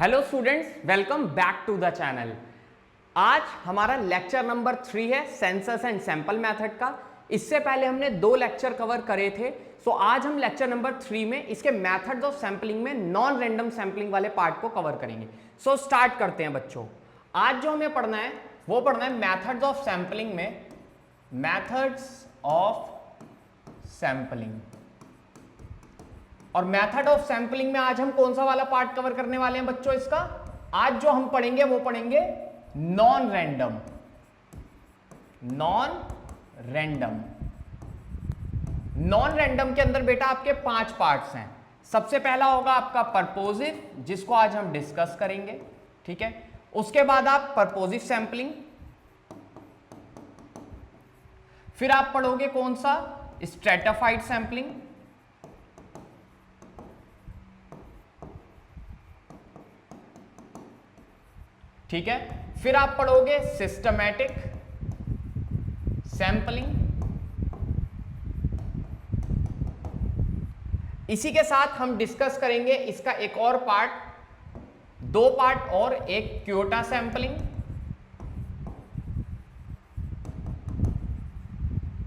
Hello students, welcome back to the channel. आज हमारा lecture number 3 है सेंसस एंड सैंपल मेथड का। इससे पहले हमने 2 लेक्चर कवर करे थे। सो आज हम लेक्चर नंबर 3 में इसके मेथड्स ऑफ सैंपलिंग में नॉन रैंडम सैंपलिंग वाले पार्ट को कवर करेंगे। सो स्टार्ट करते हैं बच्चों। आज जो हमें पढ़ना है वो पढ़ना है मेथड्स ऑफ सैंपलिंग में मेथड्स ऑफ सैंपलिंग। और मेथड ऑफ सैंपलिंग में आज हम कौन सा वाला पार्ट कवर करने वाले हैं बच्चों? इसका आज जो हम पढ़ेंगे वो पढ़ेंगे non random. Non random non random के अंदर बेटा आपके 5 पार्ट्स हैं। सबसे पहला होगा आपका परपोजिव, जिसको आज हम डिस्कस करेंगे, ठीक है। उसके बाद आप परपोजिव सैंपलिंग, फिर आप पढ़ोगे कौन सा? स्ट्रेटाफाइड सैंपलिंग, ठीक है। फिर आप पढ़ोगे सिस्टमैटिक सैंपलिंग। इसी के साथ हम डिस्कस करेंगे इसका एक और पार्ट, 2 पार्ट और, एक क्योटा सैंपलिंग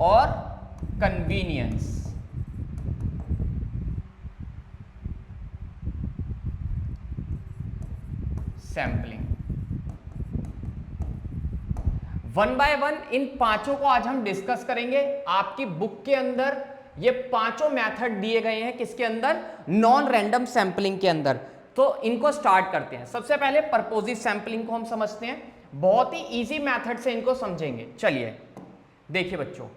और कन्वीनियंस सैंपलिंग। 1 बाय 1 इन पांचों को आज हम डिस्कस करेंगे। आपकी बुक के अंदर ये पांचों मेथड दिए गए हैं, किसके अंदर? नॉन रैंडम सैंपलिंग के अंदर। तो इनको स्टार्ट करते हैं। सबसे पहले परपोजिव सैंपलिंग को हम समझते हैं, बहुत ही इजी मेथड से इनको समझेंगे। चलिए देखिए बच्चों,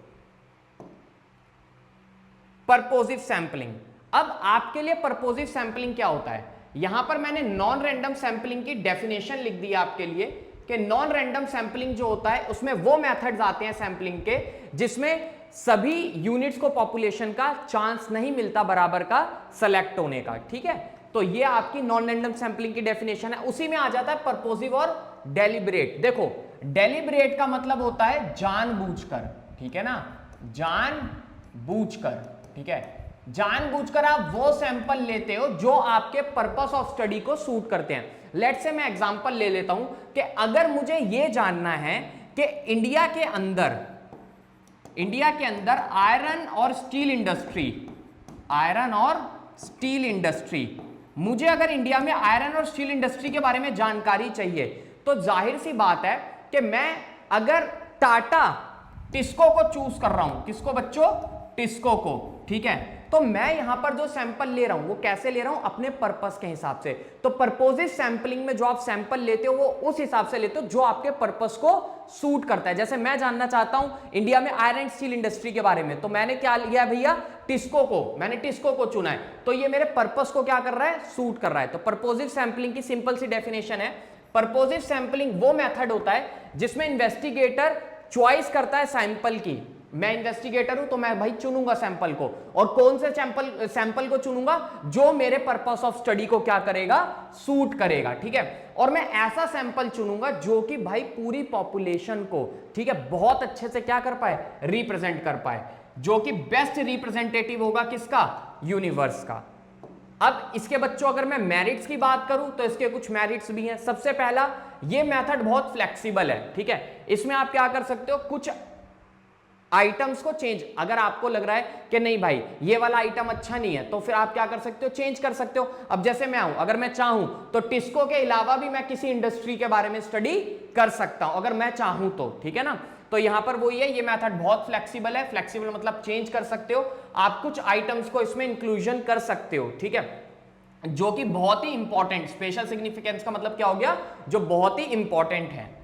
परपोजिव सैंपलिंग। अब आपके लिए परपोजिव सैंपलिंग क्या होता है? यहां पर मैंने नॉन रैंडम सैंपलिंग की डेफिनेशन लिख दी आपके लिए कि नॉन रैंडम सैंपलिंग जो होता है उसमें वो मेथड्स आते हैं सैंपलिंग के जिसमें सभी यूनिट्स को पॉपुलेशन का चांस नहीं मिलता बराबर का सेलेक्ट होने का, ठीक है। तो ये आपकी नॉन रैंडम सैंपलिंग की डेफिनेशन है। उसी में आ जाता है परपोजिव और डेलिब्रेट। देखो, डेलिब्रेट का मतलब होता है जानबूझकर, ठीक है ना, जानबूझकर, ठीक है। जानबूझकर आप वो सैंपल लेते हो जो आपके पर्पस ऑफ स्टडी को सूट करते हैं। लेट्स से मैं एग्जांपल ले लेता हूं कि अगर मुझे ये जानना है कि इंडिया के अंदर आयरन और स्टील इंडस्ट्री, मुझे अगर इंडिया में आयरन और स्टील इंडस्ट्री के बारे में जानकारी चाहिए तो जाहिर सी बात है कि मैं अगर टाटा टिस्को को चूज कर रहा हूं, किसको बच्चों? टिस्को को, ठीक है। तो मैं यहां पर जो सैंपल ले रहा हूं वो कैसे ले रहा हूं? अपने पर्पस के हिसाब से। तो परपोजिव सैंपलिंग में जो आप सैंपल लेते हो वो उस हिसाब से लेते हो जो आपके पर्पस को सूट करता है। जैसे मैं जानना चाहता हूं इंडिया में आयरन स्टील इंडस्ट्री के बारे में, तो मैंने क्या लिया भैया? टिस्को को, मैंने टिस्को को चुना है। तो ये मेरे पर्पस को क्या कर रहा है? सूट कर रहा है। तो परपोजिव सैंपलिंग की सिंपल सी डेफिनेशन है, परपोजिव सैंपलिंग वो मेथड होता है जिसमें इन्वेस्टिगेटर चॉइस करता है सैंपल की। मैं इन्वेस्टिगेटर हूं तो मैं भाई चुनूंगा सैंपल को, और कौन से सैंपल को चुनूंगा? जो मेरे पर्पस ऑफ स्टडी को क्या करेगा? सूट करेगा, ठीक है। और मैं ऐसा सैंपल चुनूंगा जो कि भाई पूरी पॉपुलेशन को, ठीक है, बहुत अच्छे से क्या कर पाए? रिप्रेजेंट कर पाए, जो कि बेस्ट रिप्रेजेंटेटिव होगा किसका? यूनिवर्स का। अब इसके बच्चों अगर मैं मेरिट्स की बात करूं तो इसके कुछ मेरिट्स भी हैं। सबसे पहला, ये मेथड बहुत फ्लेक्सिबल है, ठीक है। इसमें आप क्या कर सकते हो? कुछ आइटम्स को चेंज, अगर आपको लग रहा है कि नहीं भाई ये वाला आइटम अच्छा नहीं है तो फिर आप क्या कर सकते हो? चेंज कर सकते हो। अब जैसे मैं हूं, अगर मैं चाहूं तो टिस्को के अलावा भी मैं किसी इंडस्ट्री के बारे में स्टडी कर सकता हूं, अगर मैं चाहूं तो, ठीक है ना। तो यहां पर वही है, ये मेथड बहुत फ्लेक्सिबल है। फ्लेक्सिबल मतलब चेंज कर सकते हो आप, कुछ आइटम्स को इसमें इंक्लूजन कर सकते हो, ठीक है, जो कि बहुत ही इंपॉर्टेंट, स्पेशल सिग्निफिकेंस का मतलब क्या हो गया? जो बहुत ही इंपॉर्टेंट है।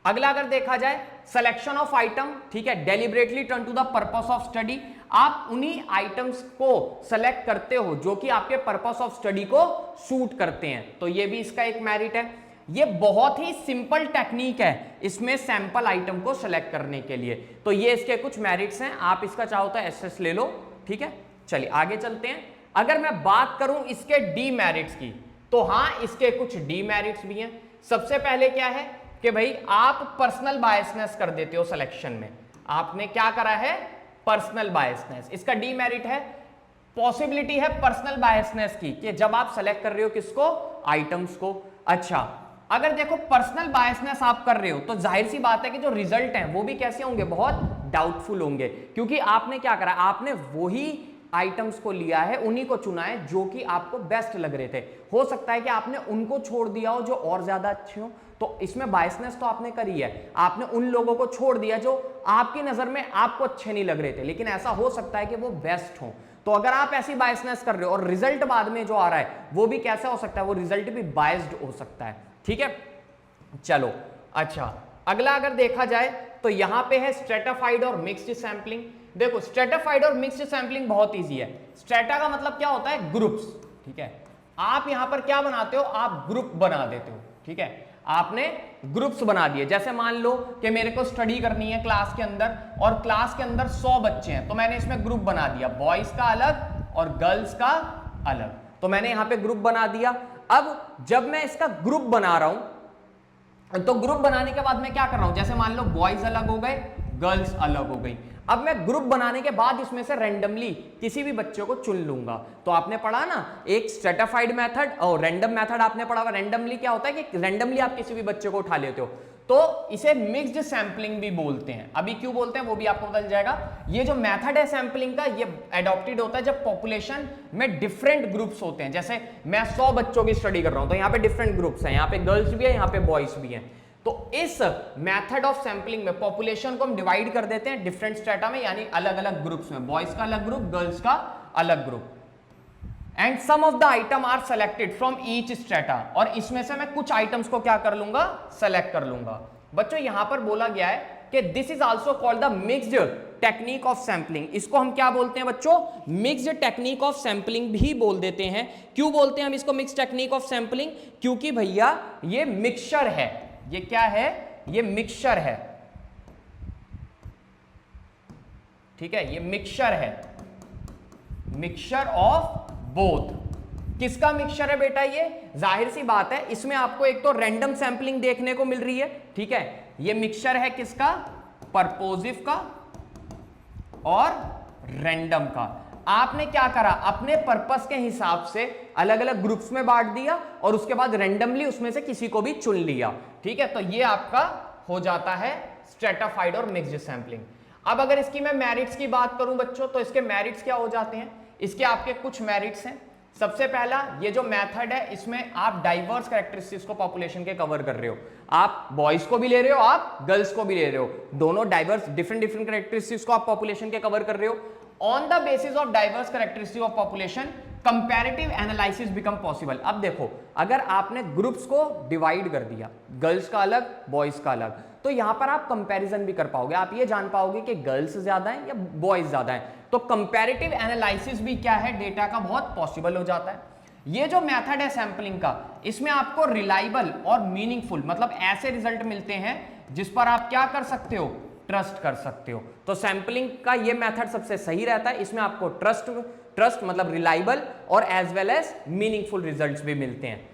अगला अगर देखा जाए सिलेक्शन ऑफ आइटम, ठीक है, deliberately turn to the purpose of study. आप उन्हीं आइटम्स को सेलेक्ट करते हो जो कि आपके पर्पस ऑफ स्टडी को सूट करते हैं, तो ये भी इसका एक मेरिट है। ये बहुत ही सिंपल टेक्निक है इसमें सैंपल आइटम को सेलेक्ट करने के लिए, तो ये इसके कुछ मेरिट्स हैं। आप इसका चाहो तो एसएस ले लो, ठीक है। चलिए आगे चलते हैं। अगर मैं बात करूं इसके डीमेरिट्स की, तो हां इसके कुछ डीमेरिट्स भी हैं। सबसे पहले क्या है कि भाई आप पर्सनल बायसनेस कर देते हो सिलेक्शन में, आपने क्या करा है? Personal biasness. इसका डीमेरिट है पॉसिबिलिटी है पर्सनल बायसनेस की, कि जब आप सेलेक्ट कर रहे हो किसको, आइटम्स को। अच्छा, अगर देखो पर्सनल बायसनेस आप कर रहे हो तो जाहिर सी बात है कि जो रिजल्ट हैं वो भी कैसे होंगे, बहुत डाउटफुल होंगे, क्योंकि आपने क्या करा, आपने वही आइटम्स को लिया है, उन्हीं को चुना है जो कि आपको बेस्ट लग रहे थे। हो सकता है कि आपने उनको छोड़ दिया हो जो और ज्यादा अच्छे हो, तो इसमें बायसनेस तो आपने करी है, आपने उन लोगों को छोड़ दिया जो आपकी नजर में आपको अच्छे नहीं लग रहे थे, लेकिन ऐसा हो सकता है कि वो बेस्ट हो। तो अगर आप ऐसी बायसनेस कर रहे हो और रिजल्ट बाद में जो आ रहा है वो भी कैसा हो सकता है, वो रिजल्ट भी बायस्ड हो सकता है। ठीक है, चलो अच्छा, अगला अगर देखा जाए तो यहां पे है स्ट्रेटाफाइड और मिक्स्ड सैंपलिंग। देखो स्ट्रेटाफाइड और मिक्स्ड सैंपलिंग बहुत इजी है। स्ट्रेटा का मतलब क्या होता है, ग्रुप्स। ठीक है, आप यहां पर क्या बनाते हो, आप ग्रुप बना देते हो। ठीक है, आपने ग्रुप्स बना दिए, जैसे मान लो कि मेरे को स्टडी करनी है क्लास के अंदर, और क्लास के अंदर 100 बच्चे हैं, तो मैंने इसमें ग्रुप बना दिया, बॉयज का अलग और गर्ल्स का अलग, तो मैंने यहां पे ग्रुप बना दिया। अब जब मैं इसका ग्रुप बना रहा हूं, तो ग्रुप बनाने के बाद मैं क्या कर रहा हूं, जैसे मान लो बॉयज अलग हो गए, गर्ल्स अलग हो गई। अब मैं ग्रुप बनाने के बाद इसमें से रैंडमली किसी भी बच्चे को चुन लूंगा। तो आपने पढ़ा ना एक स्ट्रेटाफाइड मेथड और रैंडम मेथड आपने पढ़ा हुआ। रैंडमली क्या होता है कि रैंडमली आप किसी भी बच्चे को उठा लेते हो, तो इसे मिक्स्ड सैंपलिंग भी बोलते हैं। अभी क्यों बोलते हैं वो भी आपको बदल जाएगा। ये जो मेथड है सैंपलिंग का, ये एडॉप्टेड होता है जब पॉपुलेशन में डिफरेंट ग्रुप्स होते हैं। जैसे मैं 100 बच्चों की स्टडी कर रहा हूं, तो यहाँ पे डिफरेंट ग्रुप्स हैं, यहाँ पे गर्ल्स भी है, यहाँ पे बॉयज भी हैं। तो इस मेथड ऑफ सैंपलिंग में पॉपुलेशन को हम डिवाइड कर देते हैं डिफरेंट स्ट्रेटा में, यानी अलग अलग ग्रुप्स में, बॉयज का अलग ग्रुप, गर्ल्स का अलग group. And some of the item are selected from each strata, और इसमें से मैं कुछ आइटम्स को क्या कर लूंगा, सेलेक्ट कर लूंगा। बच्चों यहां पर बोला गया है कि this is also called the mixed technique of sampling. इसको हम क्या बोलते हैं बच्चों, मिक्स्ड टेक्निक ऑफ सैंपलिंग भी बोल देते हैं। क्यों बोलते हैं हम इसको मिक्स्ड टेक्निक ऑफ सैंपलिंग, क्योंकि भैया ये मिक्सचर है। ये क्या है, ये मिक्सचर है। ठीक है, ये मिक्सचर है, मिक्सचर ऑफ बोथ। किसका मिक्सचर है बेटा, ये जाहिर सी बात है इसमें आपको एक तो रैंडम सैंपलिंग देखने को मिल रही है। ठीक है, ये मिक्सचर है किसका, परपोजिव का और रैंडम का। आपने क्या करा, अपने पर्पस के हिसाब से अलग अलग ग्रुप्स में बांट दिया और उसके बाद रैंडमली उसमें से किसी को भी चुन लिया। ठीक है, तो ये आपका हो जाता है स्ट्रेटाफाइड और मिक्स्ड सैंपलिंग। अब अगर इसकी मैं मेरिट्स की बात करूं बच्चों, तो इसके मेरिट्स क्या हो जाते हैं, इसके आपके कुछ मेरिट्स हैं। सबसे पहला, ये जो मेथड है इसमें आप डाइवर्स कैरेक्टरिस्टिक्स को पॉपुलेशन के कवर कर रहे हो। आप बॉयज को भी ले रहे हो, आप गर्ल्स को भी ले रहे हो, दोनों डाइवर्स डिफरेंट कैरेक्टरिस्टिक्स को आप पॉपुलेशन के कवर कर रहे हो। On the basis of diverse characteristic of population comparative analysis become possible. अब देखो अगर आपने ग्रुप्स को डिवाइड कर दिया, गर्ल्स का अलग बॉयज का अलग, तो यहां पर आप कंपैरिजन भी कर पाओगे, आप ये जान पाओगे कि गर्ल्स ज्यादा हैं या बॉयज ज्यादा हैं। तो कंपैरेटिव एनालिसिस भी क्या है, डेटा का बहुत पॉसिबल हो जाता है। ये जो मेथड है सैंपलिंग का, इसमें आपको रिलायबल और मीनिंगफुल मतलब ऐसे रिजल्ट मिलते हैं जिस पर आप क्या कर सकते हो, ट्रस्ट कर सकते हो। तो सैंपलिंग का ये मेथड सबसे सही रहता है, इसमें आपको ट्रस्ट मतलब रिलायबल और as well as meaningful results भी मिलते हैं।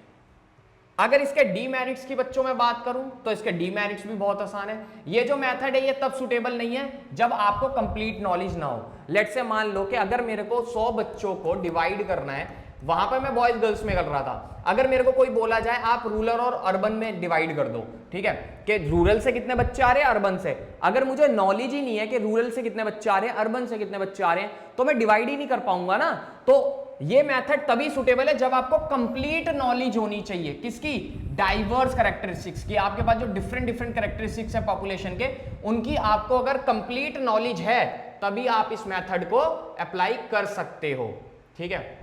अगर इसके डीमेरिट्स की बच्चों में बात करूं तो इसके डीमेरिट्स भी बहुत आसान है। ये जो मेथड है ये तब सुटेबल नहीं है जब आपको कंप्लीट नॉलेज ना हो। लेट्स से मान लो कि अगर मेरे को 100 बच्चों को डिवाइड करना है, वहां पर मैं बॉयज गर्ल्स में कर रहा था, अगर मेरे को कोई बोला जाए आप रूरल और अर्बन में डिवाइड कर दो, ठीक है, कि रूरल से कितने बच्चे आ रहे हैं, अर्बन से, अगर मुझे नॉलेज ही नहीं है कि रूरल से कितने बच्चे आ रहे हैं, अर्बन से कितने बच्चे आ रहे हैं, तो मैं डिवाइड ही नहीं कर पाऊंगा ना। तो ये मेथड तभी सुटेबल है जब आपको कंप्लीट नॉलेज होनी चाहिए, किसकी, डाइवर्स कैरेक्टरिस्टिक्स की। आपके पास जो डिफरेंट कैरेक्टरिस्टिक्स है पॉपुलेशन के, उनकी आपको अगर कंप्लीट नॉलेज है तभी आप इस मेथड को अप्लाई कर सकते हो। ठीक है,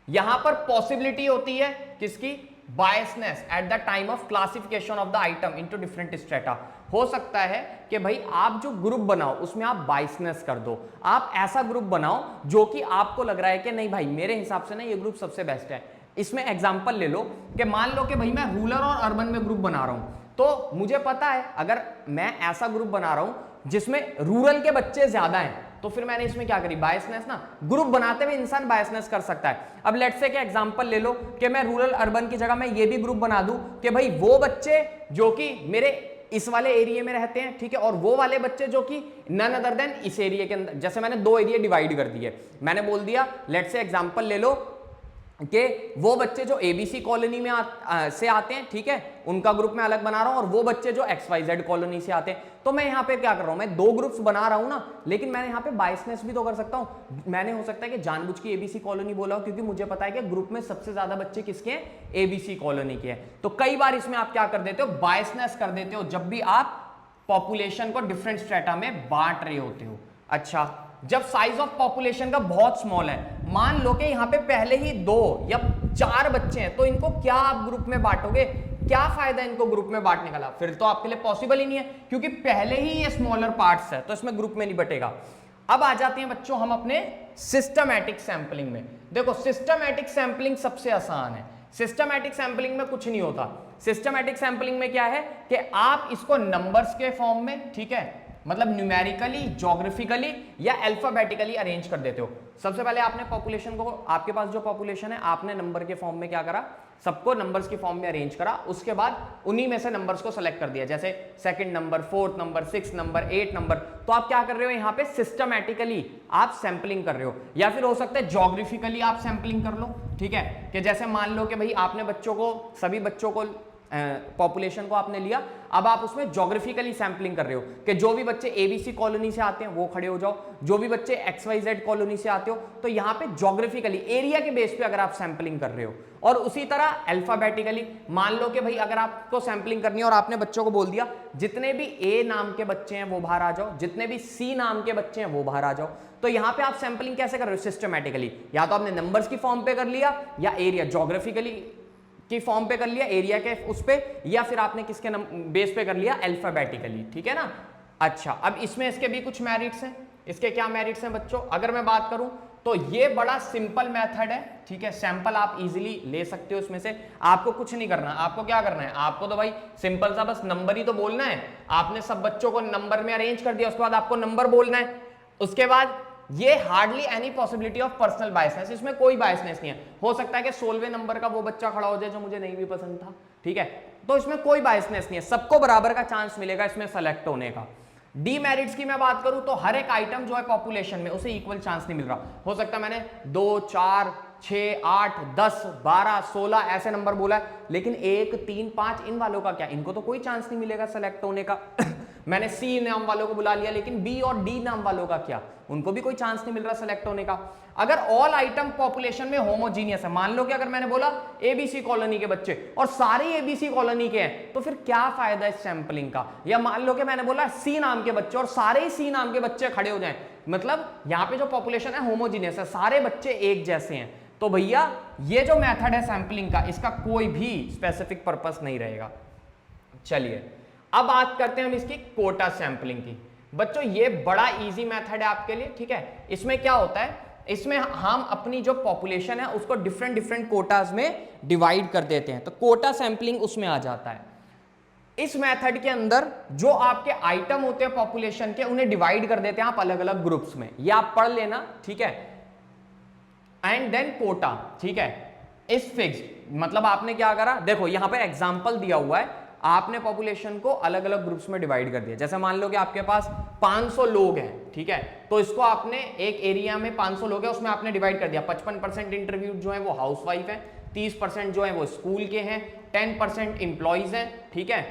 यहां पर पॉसिबिलिटी होती है किसकी, biasness at the time of classification of the item into different strata. हो सकता है कि भाई आप जो ग्रुप बनाओ उसमें आप बायसनेस कर दो, आप ऐसा ग्रुप बनाओ जो कि आपको लग रहा है कि नहीं भाई मेरे हिसाब से ना ये ग्रुप सबसे बेस्ट है। इसमें एग्जांपल ले लो कि मान लो कि भाई मैं रूरल और अर्बन में ग्रुप बना रहा हूं, तो मुझे पता है अगर मैं ऐसा ग्रुप बना रहा हूं जिसमें रूरल के बच्चे ज्यादा हैं, तो फिर मैंने इसमें क्या करी, बायसनेस ना। ग्रुप बनाते हुए इंसान बायसनेस कर सकता है। अब लेट्स से क्या एग्जांपल ले लो कि मैं रूरल अर्बन की जगह मैं ये भी ग्रुप बना दूं कि भाई वो बच्चे जो कि मेरे इस वाले एरिया में रहते हैं, ठीक है, और वो वाले बच्चे जो कि नन अदर देन इस एरिया के अंदर, जैसे मैंने दो एरिया डिवाइड कर दिए, मैंने बोल दिया लेट्स से एग्जांपल ले लो कि वो बच्चे जो एबीसी कॉलोनी में से आते हैं, ठीक है, उनका ग्रुप में अलग बना रहा हूं, और वो बच्चे जो XYZ कॉलोनी से आते हैं। तो मैं यहाँ पे क्या कर रहा हूं, मैं दो ग्रुप्स बना रहा हूं ना, लेकिन मैंने यहाँ पे बायसनेस भी तो कर सकता हूं। मैंने हो सकता है कि जानबूझ के एबीसी कॉलोनी बोला हो, क्योंकि मुझे पता है कि ग्रुप में सबसे ज्यादा बच्चे किसके हैं, एबीसी कॉलोनी के हैं। तो कई बार इसमें आप क्या कर देते हो, बायसनेस कर देते हो जब भी आप पॉपुलेशन को डिफरेंट स्ट्रेटा में बांट रहे होते हो। अच्छा, जब साइज ऑफ पॉपुलेशन का बहुत स्मॉल है, मान लो कि यहाँ पे पहले ही 2 या 4 बच्चे हैं, तो इनको क्या आप ग्रुप में बांटोगे, क्या फायदा इनको ग्रुप में बांटने का, फिर तो आपके लिए पॉसिबल ही नहीं है, क्योंकि पहले ही ये स्मॉलर पार्ट्स है, तो इसमें ग्रुप में नहीं बटेगा। अब आ जाते हैं बच्चों हम अपने सिस्टमैटिक सैंपलिंग में। देखो सिस्टमैटिक सैंपलिंग सबसे आसान है। सिस्टमैटिक सैंपलिंग में कुछ नहीं होता। सिस्टमैटिक सैंपलिंग में क्या है कि आप इसको नंबर्स के फॉर्म में, ठीक है, मतलब न्यूमेरिकली, ज्योग्राफिकली या अल्फाबेटिकली अरेंज कर देते हो। सबसे पहले आपने पॉपुलेशन को, आपके पास जो पॉपुलेशन है, आपने नंबर के फॉर्म में क्या करा, सबको नंबर्स की फॉर्म में अरेंज करा। उसके बाद उन्हीं में से नंबर्स को सेलेक्ट कर दिया, जैसे second number, fourth number, 6 number, 8 number. तो आप क्या कर रहे हो यहाँ पे, सिस्टमैटिकली आप सैंपलिंग कर रहे हो, या फिर हो सकता है ज्योग्राफिकली आप सैंपलिंग कर लो, ठीक है, कि जैसे मान लो कि भाई आपने बच्चों को, सभी बच्चों को, पॉपुलेशन को आपने लिया, अब आप उसमें ज्योग्राफिकली सैंपलिंग कर रहे हो कि जो भी बच्चे एबीसी कॉलोनी से आते हैं वो खड़े हो जाओ, जो भी बच्चे XYZ कॉलोनी से आते हो, तो यहाँ पे ज्योग्राफिकली एरिया के बेस पे अगर आप सैंपलिंग कर रहे हो। और उसी तरह अल्फाबेटिकली, मान लो कि भाई अगर आपको सैंपलिंग करनी है और आपने बच्चों को बोल दिया जितने भी ए नाम के बच्चे हैं वो बाहर आ जाओ, जितने भी सी नाम के बच्चे हैं वो बाहर आ जाओ। तो यहाँ पे आप सैंपलिंग कैसे कर रहे हो, सिस्टमैटिकली, या तो आपने नंबर्स की फॉर्म पे कर लिया, या एरिया ज्योग्राफिकली की फॉर्म पे कर लिया, एरिया के उस पे, या फिर आपने किसके बेस पे कर लिया, अल्फाबेटिकली, ठीक है ना। अच्छा, अब इसमें इसके भी कुछ मेरिट्स हैं। इसके क्या मेरिट्स हैं बच्चों, अगर मैं बात करूं तो ये बड़ा सिंपल मेथड है, ठीक है, सैंपल आप इजीली ले सकते हो इसमें से। आपको कुछ नहीं करना, आपको क्या करना है, आपको तो भाई सिंपल सा बस नंबर ही तो बोलना है। आपने सब बच्चों को नंबर में अरेंज कर दिया, उसके बाद आपको नंबर बोलना है। उसके बाद ये hardly any possibility of personal biasness, इसमें कोई बायसनेस नहीं है। हो सकता है कि 16वें नंबर का वो बच्चा खड़ा हो जाए जो मुझे नहीं भी पसंद था, ठीक है, तो इसमें कोई बायसनेस नहीं है, सबको बराबर का चांस मिलेगा इसमें सेलेक्ट होने का। डीमेरिट्स की मैं बात करूं तो हर एक आइटम जो है पॉपुलेशन में उसे इक्वल चांस नहीं मिल रहा। हो सकता है मैंने 2, 4, 6, 8, 10, 12, 16 ऐसे नंबर बोला है, लेकिन 1, 3, 5 इन वालों का क्या, इनको तो कोई चांस नहीं मिलेगा सेलेक्ट होने का। मैंने सी नाम वालों को बुला लिया, लेकिन बी और डी नाम वालों का क्या, उनको भी कोई चांस नहीं मिल रहा सेलेक्ट होने का। अगर ऑल आइटम पॉपुलेशन में होमोजीनियस है, मान लो कि अगर मैंने बोला एबीसी कॉलोनी के बच्चे और सारे एबीसी कॉलोनी के हैं, तो फिर क्या फायदा इस सैंपलिंग का। या मान लो कि मैंने बोला सी नाम के बच्चे और सारे ही सी नाम के बच्चे खड़े हो जाएं, मतलब यहाँ पे जो पॉपुलेशन है होमोजीनियस है, सारे बच्चे एक जैसे हैं, तो भैया ये जो मेथड है सैंपलिंग का, इसका कोई भी स्पेसिफिक पर्पस नहीं रहेगा। चलिए अब बात करते हैं हम इसकी कोटा सैंपलिंग की। बच्चों ये बड़ा इजी मेथड है आपके लिए, ठीक है। इसमें क्या होता है, इसमें हम अपनी जो पॉपुलेशन है उसको डिफरेंट डिफरेंट कोटाज में डिवाइड कर देते हैं, तो कोटा सैंपलिंग उसमें आ जाता है। इस मेथड के अंदर जो आपके आइटम होते हैं पॉपुलेशन के, उन्हें डिवाइड कर देते हैं आप अलग अलग ग्रुप्स में, ये आप पढ़ लेना, ठीक है। एंड देन कोटा, ठीक है, इस फिक्स्ड, मतलब आपने क्या करा, देखो यहां पर एग्जांपल दिया हुआ है, आपने पॉपुलेशन को अलग अलग ग्रुप्स में डिवाइड कर दिया। जैसे मान लो कि आपके पास 500 लोग हैं, ठीक है, तो इसको आपने एक एरिया में 500 लोग हैं, उसमें आपने डिवाइड कर दिया। 55% इंटरव्यू जो है वो हाउसवाइफ है, 30% जो है वो स्कूल के हैं, 10% इंप्लॉइज हैं, ठीक है,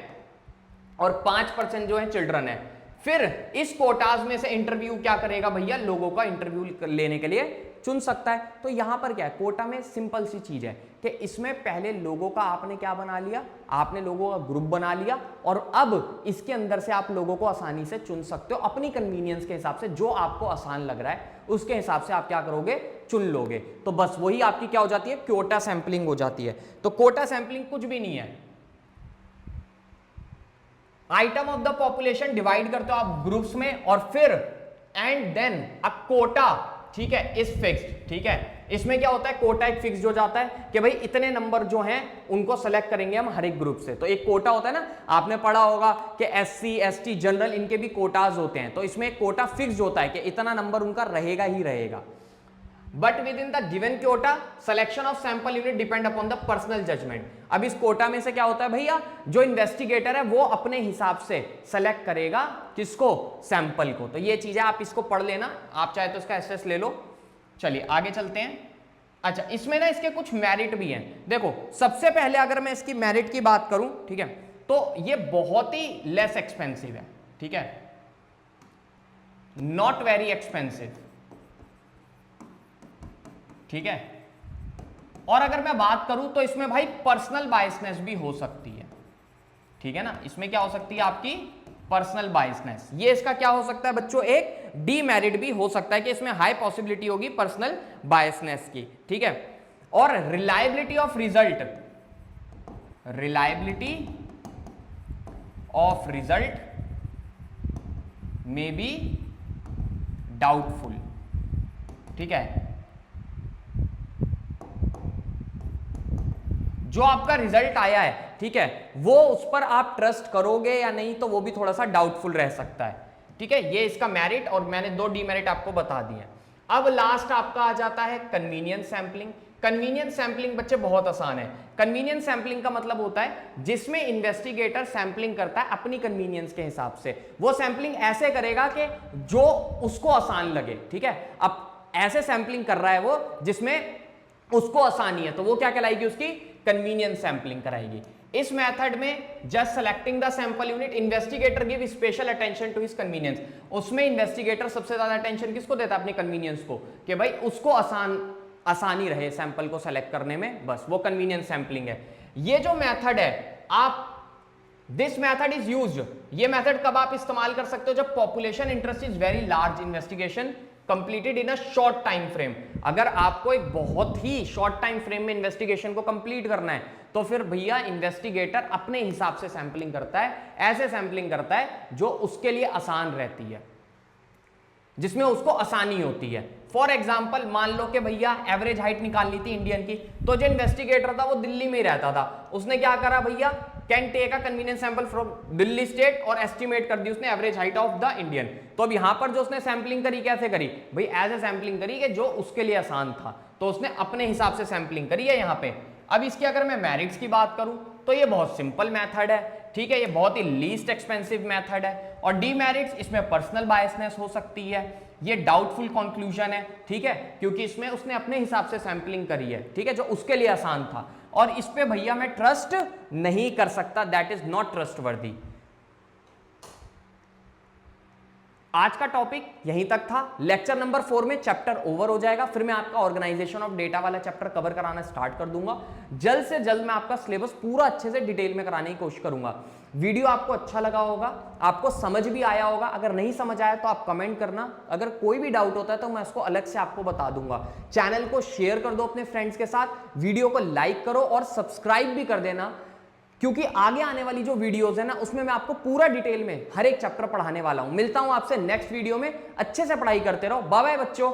और 5% जो है चिल्ड्रन है। फिर इस कोटाज में से इंटरव्यू क्या करेगा भैया, लोगों का इंटरव्यू लेने के लिए चुन सकता है। तो यहां पर क्या है, कोटा में सिंपल सी चीज है कि इसमें पहले लोगों का आपने क्या बना लिया, आपने लोगों का ग्रुप बना लिया, और अब इसके अंदर से आप लोगों को आसानी से चुन सकते हो अपनी कन्वीनियंस के हिसाब से, जो आपको आसान लग रहा है उसके हिसाब से आप क्या करोगे, चुन लोगे। तो बस वही आपकी क्या हो जाती है, कोटा सैंपलिंग हो जाती है। तो कोटा सैंपलिंग कुछ भी नहीं है, item of the population divide करते हो आप ग्रुप्स में, और फिर एंड देन अ कोटा, ठीक है, इस फिक्स्ड, ठीक है। इसमें क्या होता है, कोटा एक फिक्स्ड हो जाता है कि भाई इतने नंबर जो हैं उनको सेलेक्ट करेंगे हम हर एक ग्रुप से। तो एक कोटा होता है ना, आपने पढ़ा होगा कि SC ST जनरल इनके भी कोटाज होते हैं, तो इसमें एक कोटा फिक्स्ड होता है कि इतना नंबर उनका रहेगा ही रहेगा। But within the given quota selection of sample unit depend upon the personal judgement. अब इस कोटा में से क्या होता है भैया, जो इन्वेस्टिगेटर है वो अपने हिसाब से सेलेक्ट करेगा किसको, सैंपल को। तो ये चीजें आप इसको पढ़ लेना, आप चाहे तो इसका एसेस ले लो। चलिए आगे चलते हैं। अच्छा, इसमें ना इसके कुछ मेरिट भी हैं। देखो सबसे पहले अगर मैं इसकी मेरिट की बात करूं, ठीक है, तो ये बहुत ही लेस एक्सपेंसिव है, ठीक है, नॉट वेरी एक्सपेंसिव, ठीक है। और अगर मैं बात करूं तो इसमें भाई पर्सनल बायसनेस भी हो सकती है, ठीक है ना, इसमें क्या हो सकती है आपकी पर्सनल बायसनेस। ये इसका क्या हो सकता है बच्चों, एक डीमेरिट भी हो सकता है कि इसमें हाई पॉसिबिलिटी होगी पर्सनल बायसनेस की, ठीक है। और reliability of result, reliability of result may be doubtful, ठीक है। जो आपका रिजल्ट आया है, ठीक है, वो उस पर आप ट्रस्ट करोगे या नहीं, तो वो भी थोड़ा सा डाउटफुल रह सकता है, ठीक है। ये इसका मेरिट, और मैंने 2 डीमेरिट आपको बता दिए। अब लास्ट आपका आ जाता है कन्वीनियंस सैंपलिंग। कन्वीनियंस सैंपलिंग बच्चे बहुत आसान है। कन्वीनियंस सैंपलिंग का मतलब होता है जिसमें इन्वेस्टिगेटर सैंपलिंग करता है अपनी कन्वीनियंस के हिसाब से। वो सैंपलिंग ऐसे करेगा कि जो उसको आसान लगे, ठीक है। अब ऐसे सैंपलिंग कर रहा है वो जिसमें उसको आसानी है, तो वो क्या कहलाएगी, उसकी कन्वीनियंस सैंपलिंग कराएगी। इस मेथड में just selecting the sample unit, investigator give special attention to his convenience. उसमें इन्वेस्टिगेटर सबसे ज्यादा अटेंशन किसको देता है, अपनी कन्वीनियंस को, कि भाई उसको आसानी रहे सैंपल को सेलेक्ट करने में, बस वो कन्वीनियंस सैंपलिंग है। ये जो मेथड है, आप दिस मेथड इज यूज्ड, ये मेथड कब आप इस्तेमाल कर सकते हो, जब population interest is very large, investigation completed in a short time frame. अगर आपको एक बहुत ही शॉर्ट टाइम फ्रेम में इन्वेस्टिगेशन को कंप्लीट करना है, तो फिर भैया इन्वेस्टिगेटर अपने हिसाब से सैंपलिंग करता है, ऐसे सैंपलिंग करता है जो उसके लिए आसान रहती है, जिसमें उसको आसानी होती है। फॉर एग्जाम्पल मान लो कि भैया एवरेज हाइट निकालनी थी इंडियन की, तो जो इन्वेस्टिगेटर था वो दिल्ली में ही रहता था, उसने क्या करा भैया, can take a convenience sample from Delhi state और एस्टिमेट कर दी उसने average height of the Indian. तो अब यहां पर जो उसने सैंपलिंग करी, कैसे करी भाई, एज ए सैंपलिंग करी कि जो उसके लिए आसान था, तो उसने अपने हिसाब से सैंपलिंग करी है यहाँ पे। अब इसकी अगर मैं मेरिट्स की बात करूं तो ये बहुत सिंपल मेथड है, ठीक है, ये बहुत ही लीस्ट एक्सपेंसिव मेथड है। और डीमेरिट्स, इसमें पर्सनल बायसनेस हो सकती है, ये डाउटफुल कंक्लूजन है, ठीक है, क्योंकि इसमें उसने अपने हिसाब से सैंपलिंग करी है, ठीक है, जो उसके लिए आसान था, और इस पे भैया मैं ट्रस्ट नहीं कर सकता, दैट इज नॉट ट्रस्टवर्दी। आज का टॉपिक यहीं तक था। लेक्चर नंबर 4 में चैप्टर ओवर हो जाएगा, फिर मैं आपका ऑर्गेनाइजेशन ऑफ डेटा वाला चैप्टर कवर कराना स्टार्ट कर दूंगा। जल्द से जल्द मैं आपका सिलेबस पूरा अच्छे से डिटेल में कराने की कोशिश करूंगा। वीडियो आपको अच्छा लगा होगा, आपको समझ भी आया होगा, अगर नहीं समझ आया तो आप कमेंट करना, अगर कोई भी डाउट होता है तो मैं उसको अलग से आपको बता दूंगा। चैनल को शेयर कर दो अपने फ्रेंड्स के साथ, वीडियो को लाइक करो और सब्सक्राइब भी कर देना, क्योंकि आगे आने वाली जो वीडियोस है ना, उसमें मैं आपको पूरा डिटेल में हर एक चैप्टर पढ़ाने वाला हूं। मिलता हूं आपसे नेक्स्ट वीडियो में, अच्छे से पढ़ाई करते रहो। बाय बाय बच्चों।